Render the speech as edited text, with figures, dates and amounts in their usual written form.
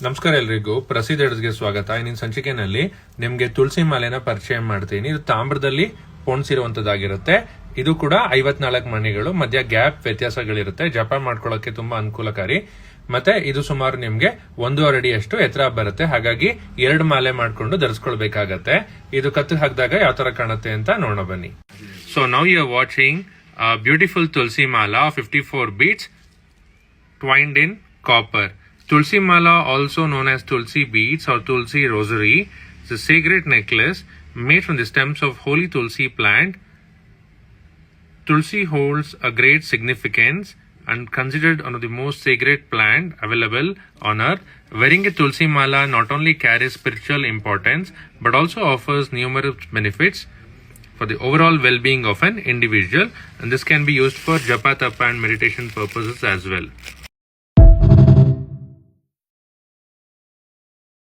ನಮಸ್ಕಾರ ಎಲ್ರಿಗೂ ಪ್ರಸಿದ್ಧ ಎಡ್ಸ್ಗೆ ಸ್ವಾಗತ. ಇಂದಿನ ಸಂಚಿಕೆನಲ್ಲಿ ನಿಮ್ಗೆ ತುಳಸಿ ಮಾಲೆನ ಪರಿಚಯ ಮಾಡ್ತೀನಿ. ಇದು ತಾಮ್ರದಲ್ಲಿ ಪೋಣಿಸಿರುವಂತದ್ದಾಗಿರುತ್ತೆ. ಇದು ಕೂಡ 54 ಮಣಿಗಳು, ಮಧ್ಯ ಗ್ಯಾಪ್ ವ್ಯತ್ಯಾಸಗಳಿರುತ್ತೆ. ಜಪ ಮಾಡ್ಕೊಳ್ಳೋಕೆ ತುಂಬಾ ಅನುಕೂಲಕಾರಿ. ಮತ್ತೆ ಇದು ಸುಮಾರು ನಿಮ್ಗೆ 1.5 ಅಡಿಯಷ್ಟು ಎತ್ತರ ಬರುತ್ತೆ. ಹಾಗಾಗಿ 2 ಮಾಲೆ ಮಾಡ್ಕೊಂಡು ಧರಿಸ್ಕೊಳ್ಬೇಕಾಗತ್ತೆ. ಇದು ಕತ್ತು ಹಾಕಿದಾಗ ಯಾವ ತರ ಕಾಣುತ್ತೆ ಅಂತ ನೋಡೋಣ ಬನ್ನಿ. So now you are watching beautiful tulsi mala 54 beads twined in copper. Tulsi Mala, also known as Tulsi beads or Tulsi rosary, is a sacred necklace made from the stems of holy Tulsi plant. Tulsi holds a great significance and considered one of the most sacred plant available on earth. Wearing a Tulsi Mala not only carries spiritual importance but also offers numerous benefits for the overall well-being of an individual, and this can be used for japa tapa and meditation purposes as well.